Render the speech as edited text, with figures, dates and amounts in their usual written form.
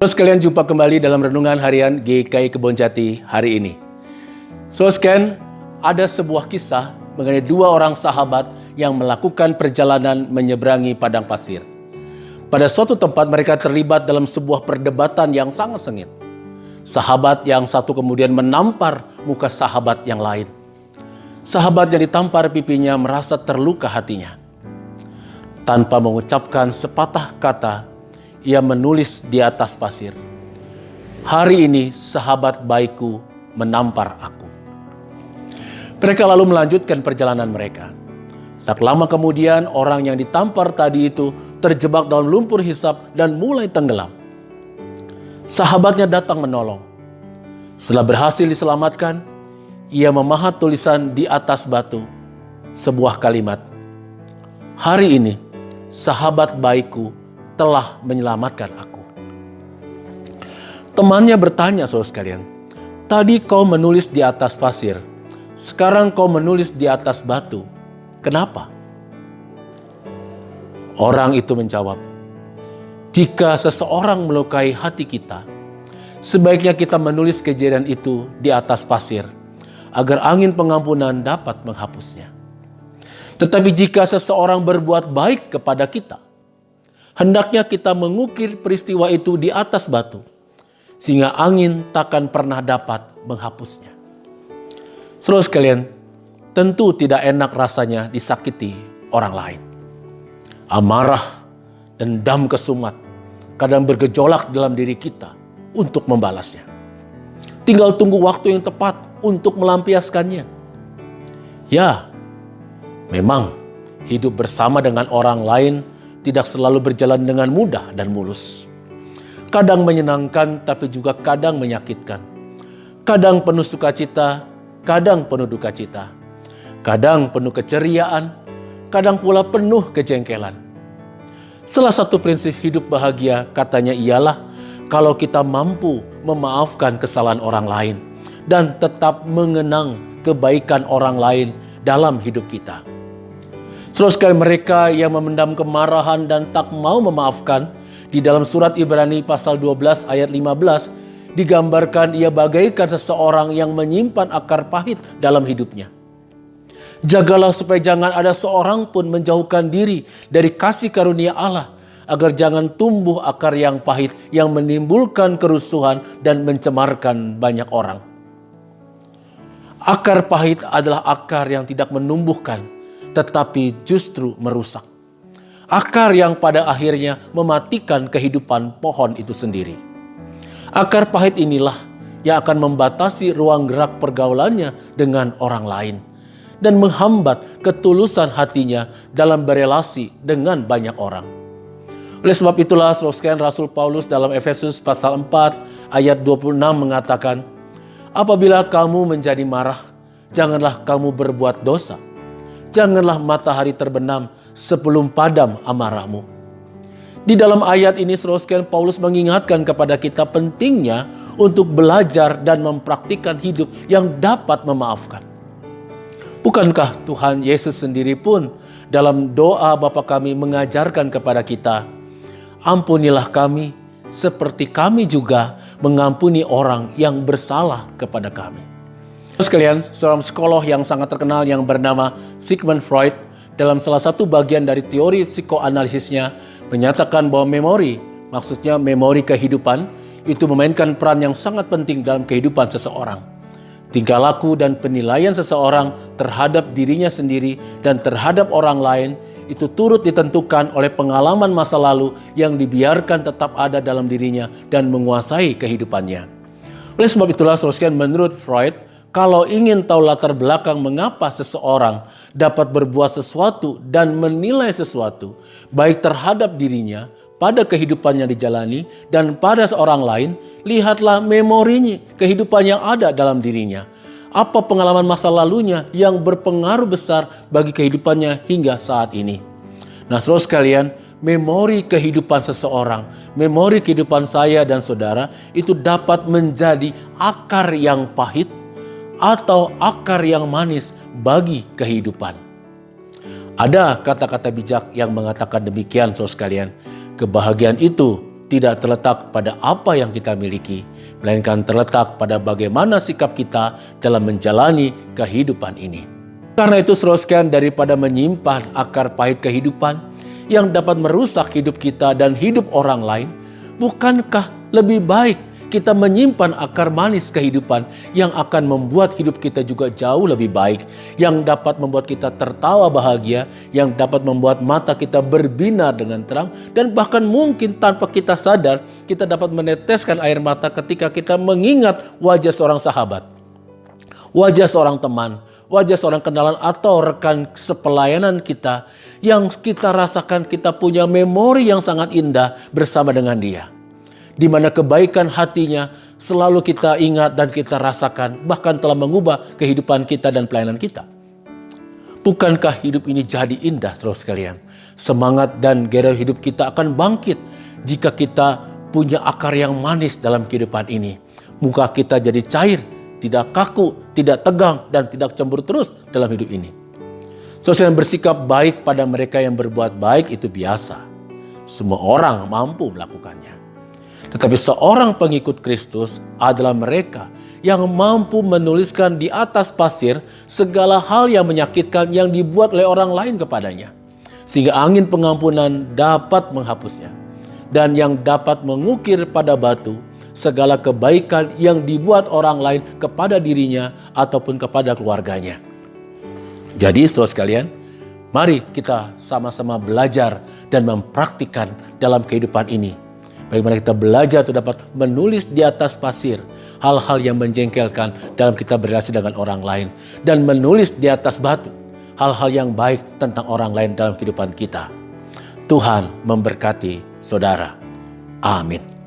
Saudara sekalian, jumpa kembali dalam renungan harian GKI Kebonjati hari ini. Saudara sekalian, ada sebuah kisah mengenai dua orang sahabat yang melakukan perjalanan menyeberangi padang pasir. Pada suatu tempat mereka terlibat dalam sebuah perdebatan yang sangat sengit. Sahabat yang satu kemudian menampar muka sahabat yang lain. Sahabat yang ditampar pipinya merasa terluka hatinya. Tanpa mengucapkan sepatah kata, ia menulis di atas pasir, "Hari ini sahabat baikku menampar aku." Mereka lalu melanjutkan perjalanan mereka. Tak lama kemudian orang yang ditampar tadi itu terjebak dalam lumpur hisap dan mulai tenggelam. Sahabatnya datang menolong. Setelah berhasil diselamatkan, ia memahat tulisan di atas batu, sebuah kalimat, "Hari ini sahabat baikku telah menyelamatkan aku." Temannya bertanya, saudara sekalian, "Tadi kau menulis di atas pasir, sekarang kau menulis di atas batu. Kenapa?" Orang itu menjawab, "Jika seseorang melukai hati kita, sebaiknya kita menulis kejadian itu di atas pasir, agar angin pengampunan dapat menghapusnya. Tetapi jika seseorang berbuat baik kepada kita, hendaknya kita mengukir peristiwa itu di atas batu, sehingga angin takkan pernah dapat menghapusnya." Saudara sekalian, tentu tidak enak rasanya disakiti orang lain. Amarah, dendam kesumat kadang bergejolak dalam diri kita untuk membalasnya. Tinggal tunggu waktu yang tepat untuk melampiaskannya. Ya, memang hidup bersama dengan orang lain tidak selalu berjalan dengan mudah dan mulus. Kadang menyenangkan tapi juga kadang menyakitkan. Kadang penuh sukacita, kadang penuh duka cita. Kadang penuh keceriaan, kadang pula penuh kejengkelan. Salah satu prinsip hidup bahagia katanya ialah kalau kita mampu memaafkan kesalahan orang lain dan tetap mengenang kebaikan orang lain dalam hidup kita. Saudara sekalian, mereka yang memendam kemarahan dan tak mau memaafkan, di dalam surat Ibrani pasal 12 ayat 15 digambarkan ia bagaikan seseorang yang menyimpan akar pahit dalam hidupnya. Jagalah supaya jangan ada seorang pun menjauhkan diri dari kasih karunia Allah, agar jangan tumbuh akar yang pahit yang menimbulkan kerusuhan dan mencemarkan banyak orang. Akar pahit adalah akar yang tidak menumbuhkan, tetapi justru merusak. Akar yang pada akhirnya mematikan kehidupan pohon itu sendiri. Akar pahit inilah yang akan membatasi ruang gerak pergaulannya dengan orang lain dan menghambat ketulusan hatinya dalam berelasi dengan banyak orang. Oleh sebab itulah, saudara sekalian, Rasul Paulus dalam Efesus pasal 4 ayat 26 mengatakan, "Apabila kamu menjadi marah, janganlah kamu berbuat dosa. Janganlah matahari terbenam sebelum padam amarahmu." Di dalam ayat ini, saudara sekalian, Paulus mengingatkan kepada kita pentingnya untuk belajar dan mempraktikkan hidup yang dapat memaafkan. Bukankah Tuhan Yesus sendiri pun dalam doa Bapa kami mengajarkan kepada kita, "Ampunilah kami seperti kami juga mengampuni orang yang bersalah kepada kami." Sekalian, seorang psikolog yang sangat terkenal yang bernama Sigmund Freud dalam salah satu bagian dari teori psikoanalisisnya menyatakan bahwa memori, maksudnya memori kehidupan, itu memainkan peran yang sangat penting dalam kehidupan seseorang. Tingkah laku dan penilaian seseorang terhadap dirinya sendiri dan terhadap orang lain itu turut ditentukan oleh pengalaman masa lalu yang dibiarkan tetap ada dalam dirinya dan menguasai kehidupannya. Oleh sebab itulah, saudara sekalian, menurut Freud, kalau ingin tahu latar belakang mengapa seseorang dapat berbuat sesuatu dan menilai sesuatu, baik terhadap dirinya, pada kehidupan yang dijalani, dan pada seorang lain, lihatlah memorinya, kehidupan yang ada dalam dirinya. Apa pengalaman masa lalunya yang berpengaruh besar bagi kehidupannya hingga saat ini. Nah, saudara sekalian, memori kehidupan seseorang, memori kehidupan saya dan saudara, itu dapat menjadi akar yang pahit atau akar yang manis bagi kehidupan. Ada kata-kata bijak yang mengatakan demikian, saudara sekalian. Kebahagiaan itu tidak terletak pada apa yang kita miliki, melainkan terletak pada bagaimana sikap kita dalam menjalani kehidupan ini. Karena itu, saudara sekalian, daripada menyimpan akar pahit kehidupan yang dapat merusak hidup kita dan hidup orang lain, bukankah lebih baik kita menyimpan akar manis kehidupan yang akan membuat hidup kita juga jauh lebih baik, yang dapat membuat kita tertawa bahagia, yang dapat membuat mata kita berbinar dengan terang, dan bahkan mungkin tanpa kita sadar, kita dapat meneteskan air mata ketika kita mengingat wajah seorang sahabat, wajah seorang teman, wajah seorang kenalan atau rekan sepelayanan kita, yang kita rasakan kita punya memori yang sangat indah bersama dengan dia, di mana kebaikan hatinya selalu kita ingat dan kita rasakan, bahkan telah mengubah kehidupan kita dan pelayanan kita. Bukankah hidup ini jadi indah, saudara sekalian? Semangat dan gairah hidup kita akan bangkit jika kita punya akar yang manis dalam kehidupan ini. Muka kita jadi cair, tidak kaku, tidak tegang, dan tidak cemburu terus dalam hidup ini. Saudara, bersikap baik pada mereka yang berbuat baik itu biasa. Semua orang mampu melakukannya. Tetapi seorang pengikut Kristus adalah mereka yang mampu menuliskan di atas pasir segala hal yang menyakitkan yang dibuat oleh orang lain kepadanya, sehingga angin pengampunan dapat menghapusnya, dan yang dapat mengukir pada batu segala kebaikan yang dibuat orang lain kepada dirinya ataupun kepada keluarganya. Jadi, saudara sekalian, mari kita sama-sama belajar dan mempraktikkan dalam kehidupan ini. Bagaimana kita belajar untuk dapat menulis di atas pasir hal-hal yang menjengkelkan dalam kita berrelasi dengan orang lain, dan menulis di atas batu hal-hal yang baik tentang orang lain dalam kehidupan kita. Tuhan memberkati saudara. Amin.